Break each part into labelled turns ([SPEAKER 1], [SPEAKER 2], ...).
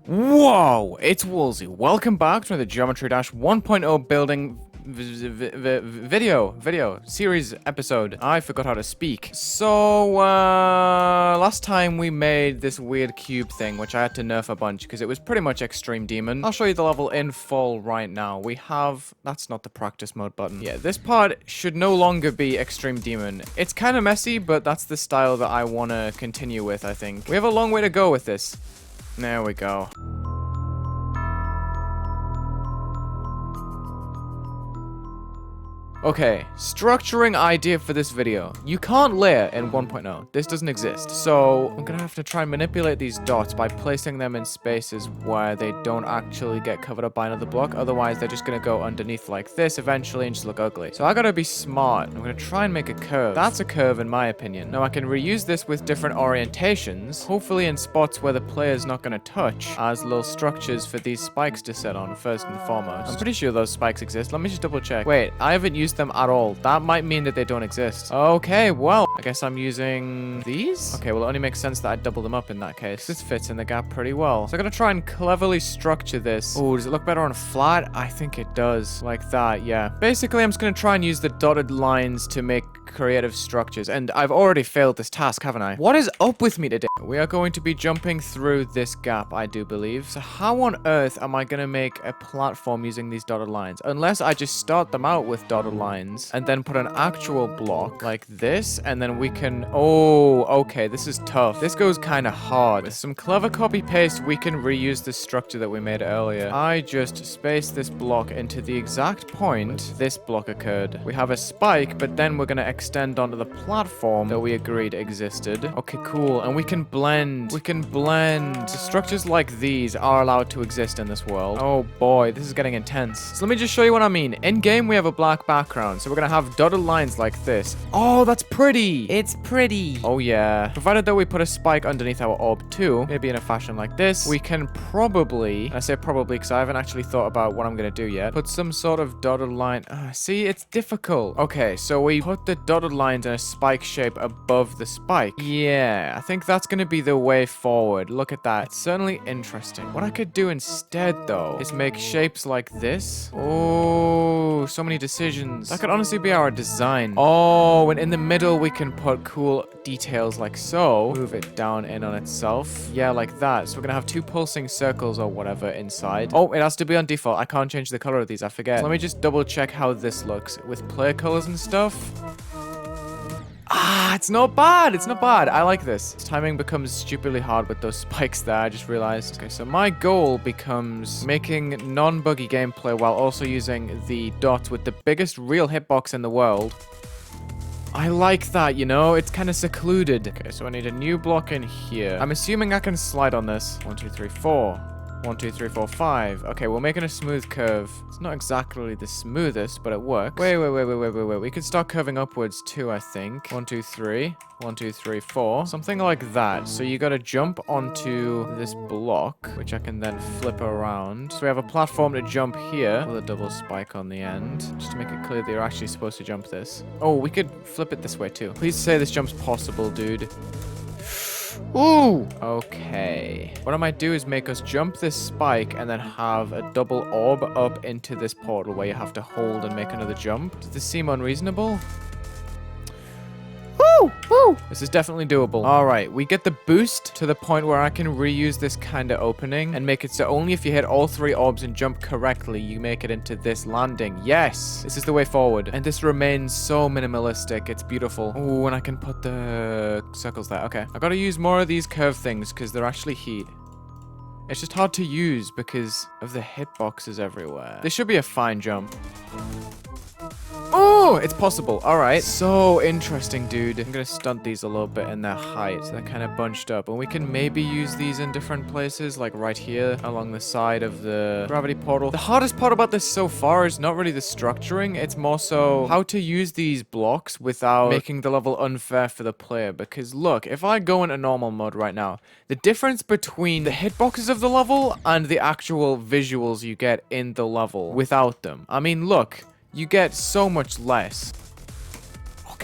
[SPEAKER 1] Whoa, it's Wulzy. Welcome back to the Geometry Dash 1.0 building video series episode. I forgot how to speak. So, last time we made this weird cube thing, which I had to nerf a bunch because it was pretty much Extreme Demon. I'll show you the level in full right now. We have, that's not the practice mode button. Yeah, this part should no longer be Extreme Demon. It's kind of messy, but that's the style that I want to continue with, I think. We have a long way to go with this. There we go. Okay, structuring idea for this video. You can't layer in 1.0. This doesn't exist. So I'm gonna have to try and manipulate these dots by placing them in spaces where they don't actually get covered up by another block. Otherwise, they're just gonna go underneath like this eventually and just look ugly. So I gotta be smart. I'm gonna try and make a curve. That's a curve in my opinion. Now I can reuse this with different orientations, hopefully in spots where the player's not gonna touch, as little structures for these spikes to sit on first and foremost. I'm pretty sure those spikes exist. Let me just double check. Wait, I haven't used them at all. That might mean that they don't exist. Okay, well, I guess I'm using these. Okay, well, it only makes sense that I double them up in that case. This fits in the gap pretty well. So I'm gonna try and cleverly structure this. Oh, does it look better on flat? I think it does. Like that, yeah. Basically, I'm just gonna try and use the dotted lines to make creative structures. And I've already failed this task, haven't I? What is up with me today? We are going to be jumping through this gap, I do believe. So how on earth am I gonna make a platform using these dotted lines? Unless I just start them out with dotted lines and then put an actual block like this, and then we can... Oh, okay, this is tough. This goes kind of hard. With some clever copy paste, we can reuse the structure that we made earlier. I just spaced this block into the exact point this block occurred. We have a spike, but then we're gonna extend onto the platform that we agreed existed. Okay, cool. And we can blend. We can blend. The structures like these are allowed to exist in this world. Oh boy, this is getting intense. So let me just show you what I mean. In game, we have a black background, so we're gonna have dotted lines like this. Oh, that's pretty. It's pretty. Oh yeah. Provided that we put a spike underneath our orb too, maybe in a fashion like this, we can probably, and I say probably because I haven't actually thought about what I'm gonna do yet, put some sort of dotted line. See, it's difficult. Okay, so we put the dotted lines in a spike shape above the spike. Yeah, I think that's gonna be the way forward. Look at that. It's certainly interesting. What I could do instead though is make shapes like this. Oh, so many decisions. That could honestly be our design. Oh, and in the middle we can put cool details like so. Move it down in on itself. Yeah, like that. So we're gonna have two pulsing circles or whatever inside. Oh, it has to be on default. I can't change the color of these. I forget. So let me just double check how this looks with player colors and stuff. Ah, it's not bad. It's not bad. I like this. Timing becomes stupidly hard with those spikes there, I just realized. Okay, so my goal becomes making non-buggy gameplay while also using the dots with the biggest real hitbox in the world. I like that, you know? It's kind of secluded. Okay, so I need a new block in here. I'm assuming I can slide on this. 1, 2, 3, 4. 1, 2, 3, 4, 5. Okay, we're making a smooth curve. It's not exactly the smoothest, but it works. Wait. We could start curving upwards too, I think. 1, 2, 3. 1, 2, 3, 4. Something like that. So you gotta jump onto this block, which I can then flip around. So we have a platform to jump here with a double spike on the end. Just to make it clear that you're actually supposed to jump this. Oh, we could flip it this way too. Please say this jump's possible, dude. Ooh! Okay. What I might do is make us jump this spike and then have a double orb up into this portal where you have to hold and make another jump. Does this seem unreasonable? Woo! This is definitely doable. Alright, we get the boost to the point where I can reuse this kind of opening and make it so only if you hit all 3 orbs and jump correctly, you make it into this landing. Yes! This is the way forward. And this remains so minimalistic. It's beautiful. Ooh, and I can put the circles there. Okay. I gotta use more of these curve things because they're actually heat. It's just hard to use because of the hitboxes everywhere. This should be a fine jump. Oh, it's possible. All right. So interesting, dude. I'm going to stunt these a little bit in their height. So they're kind of bunched up. And we can maybe use these in different places, like right here along the side of the gravity portal. The hardest part about this so far is not really the structuring. It's more so how to use these blocks without making the level unfair for the player. Because look, if I go into normal mode right now, the difference between the hitboxes of the level and the actual visuals you get in the level without them. I mean, look. You get so much less.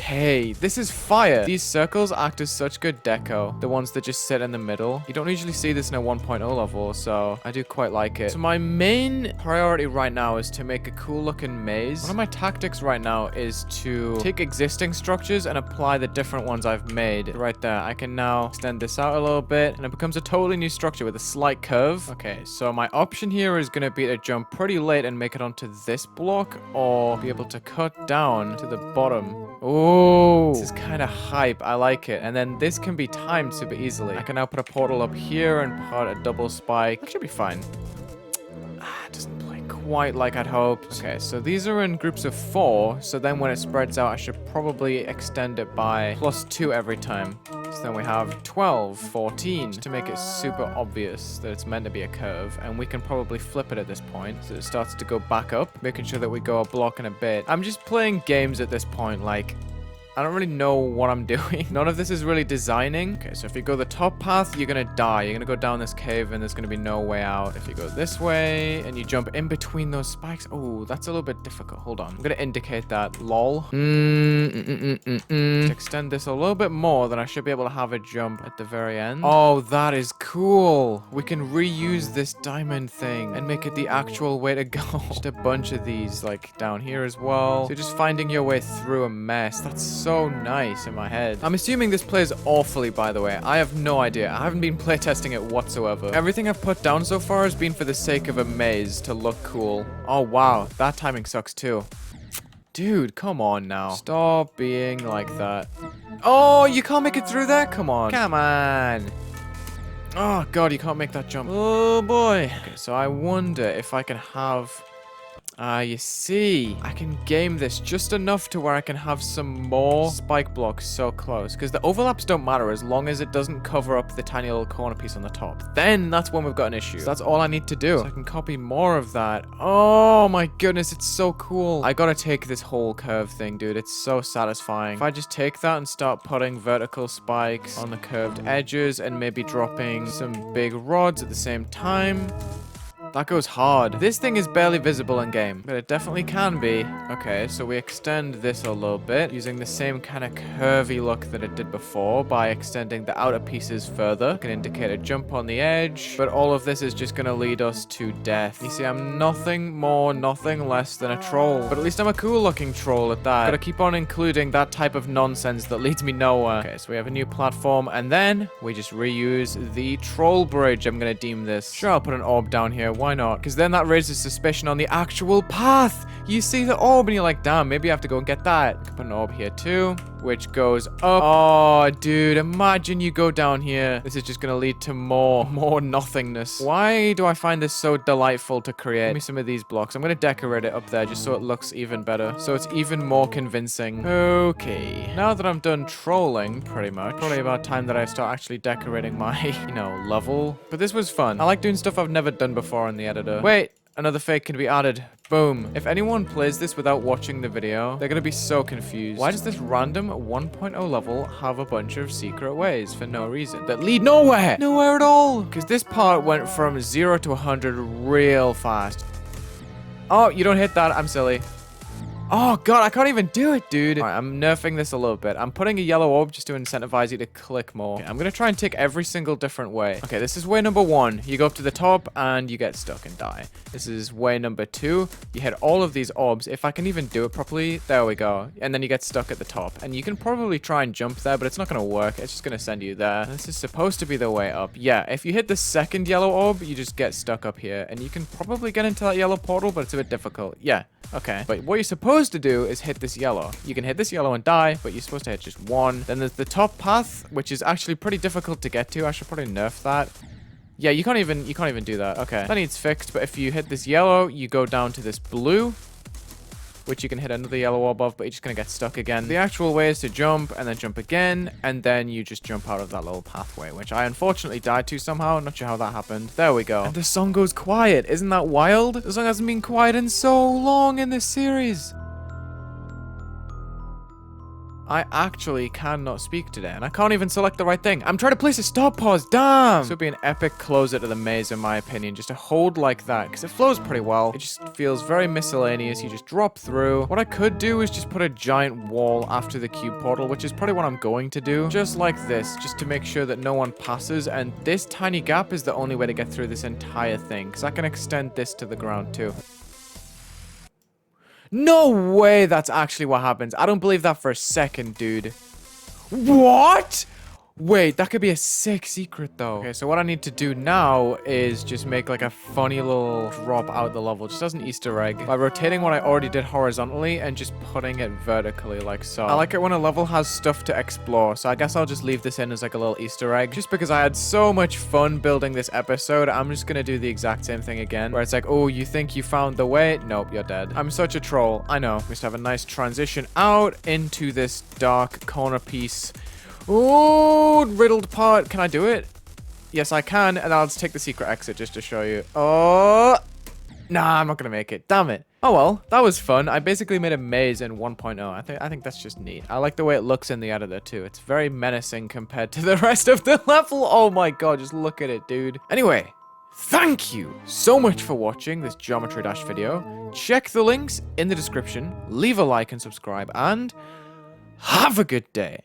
[SPEAKER 1] Okay, this is fire. These circles act as such good deco. The ones that just sit in the middle. You don't usually see this in a 1.0 level, so I do quite like it. So my main priority right now is to make a cool looking maze. One of my tactics right now is to take existing structures and apply the different ones I've made. Right there, I can now extend this out a little bit, and it becomes a totally new structure with a slight curve. Okay, so my option here is going to be to jump pretty late and make it onto this block, or be able to cut down to the bottom. Oh, this is kind of hype. I like it. And then this can be timed super easily. I can now put a portal up here and put a double spike. It should be fine. It doesn't play quite like I'd hoped. Okay, so these are in groups of 4. So then when it spreads out, I should probably extend it by +2 every time. So then we have 12, 14, just to make it super obvious that it's meant to be a curve. And we can probably flip it at this point. So it starts to go back up, making sure that we go a block and a bit. I'm just playing games at this point, like... I don't really know what I'm doing. None of this is really designing. Okay, so if you go the top path, you're gonna die. You're gonna go down this cave and there's gonna be no way out. If you go this way and you jump in between those spikes. Oh, that's a little bit difficult. Hold on. I'm gonna indicate that. Lol. To extend this a little bit more, then I should be able to have a jump at the very end. Oh, that is cool. We can reuse this diamond thing and make it the actual way to go. Just a bunch of these, like, down here as well. So just finding your way through a mess. That's so nice in my head. I'm assuming this plays awfully, by the way. I have no idea. I haven't been playtesting it whatsoever. Everything I've put down so far has been for the sake of a maze to look cool. Oh, wow. That timing sucks too. Dude, come on now. Stop being like that. Oh, you can't make it through there? Come on. Come on. Oh, God, you can't make that jump. Oh, boy. Okay, so I wonder if I can have... you see, I can game this just enough to where I can have some more spike blocks so close. Because the overlaps don't matter as long as it doesn't cover up the tiny little corner piece on the top. Then that's when we've got an issue. So that's all I need to do. So I can copy more of that. Oh my goodness, it's so cool. I gotta take this whole curve thing, dude. It's so satisfying. If I just take that and start putting vertical spikes on the curved edges and maybe dropping some big rods at the same time... That goes hard. This thing is barely visible in game, but it definitely can be. Okay, so we extend this a little bit using the same kind of curvy look that it did before by extending the outer pieces further. Can indicate a jump on the edge, but all of this is just going to lead us to death. You see, I'm nothing more, nothing less than a troll, but at least I'm a cool looking troll at that. Gotta keep on including that type of nonsense that leads me nowhere. Okay, so we have a new platform, and then we just reuse the troll bridge. I'm going to deem this. Sure, I'll put an orb down here. Why not? Because then that raises suspicion on the actual path. You see the orb and you're like, damn, maybe I have to go and get that. I can put an orb here too, which goes up. Oh, dude, imagine you go down here. This is just going to lead to more nothingness. Why do I find this so delightful to create? Give me some of these blocks. I'm going to decorate it up there just so it looks even better. So it's even more convincing. Okay. Now that I'm done trolling, pretty much, probably about time that I start actually decorating my, level. But this was fun. I like doing stuff I've never done before in the editor. Wait, another fake can be added. Boom. If anyone plays this without watching the video, they're gonna be so confused. Why does this random 1.0 level have a bunch of secret ways for no reason that lead nowhere? Nowhere at all. Because this part went from 0 to 100 real fast. Oh, you don't hit that. I'm silly. Oh, God, I can't even do it, dude. All right, I'm nerfing this a little bit. I'm putting a yellow orb just to incentivize you to click more. Okay, I'm going to try and take every single different way. Okay, this is way number 1. You go up to the top and you get stuck and die. This is way number 2. You hit all of these orbs. If I can even do it properly, there we go. And then you get stuck at the top. And you can probably try and jump there, but it's not going to work. It's just going to send you there. This is supposed to be the way up. Yeah, if you hit the second yellow orb, you just get stuck up here. And you can probably get into that yellow portal, but it's a bit difficult. Yeah, okay. But what you're supposed to do is hit this yellow. You can hit this yellow and die, but you're supposed to hit just one. Then there's the top path, which is actually pretty difficult to get to. I should probably nerf that. Yeah, you can't even do that. Okay, that needs fixed. But if you hit this yellow, you go down to this blue, which you can hit another yellow orb of, but you're just gonna get stuck again. The actual way is to jump and then jump again, and then you just jump out of that little pathway, which I unfortunately died to somehow. Not sure how that happened. There we go. And the song goes quiet. Isn't that wild? The song hasn't been quiet in so long in this series. I actually cannot speak today, and I can't even select the right thing. I'm trying to place a stop pause, damn! This would be an epic closer to the maze, in my opinion, just to hold like that, because it flows pretty well. It just feels very miscellaneous. You just drop through. What I could do is just put a giant wall after the cube portal, which is probably what I'm going to do. Just like this, just to make sure that no one passes, and this tiny gap is the only way to get through this entire thing, because I can extend this to the ground too. No way that's actually what happens. I don't believe that for a second, dude. What? Wait, that could be a sick secret, though. Okay, so what I need to do now is just make like a funny little drop out the level, just as an Easter egg, by rotating what I already did horizontally and just putting it vertically, like so. I like it when a level has stuff to explore, so I guess I'll just leave this in as like a little Easter egg, just because I had so much fun building this episode. I'm just gonna do the exact same thing again, where it's like, oh, you think you found the way? Nope, you're dead. I'm such a troll. I know. We just have a nice transition out into this dark corner piece. Oh, riddled part. Can I do it? Yes, I can. And I'll just take the secret exit just to show you. Oh, nah, I'm not going to make it. Damn it. Oh, well, that was fun. I basically made a maze in 1.0. I think that's just neat. I like the way it looks in the editor, too. It's very menacing compared to the rest of the level. Oh, my God. Just look at it, dude. Anyway, thank you so much for watching this Geometry Dash video. Check the links in the description. Leave a like and subscribe. And have a good day.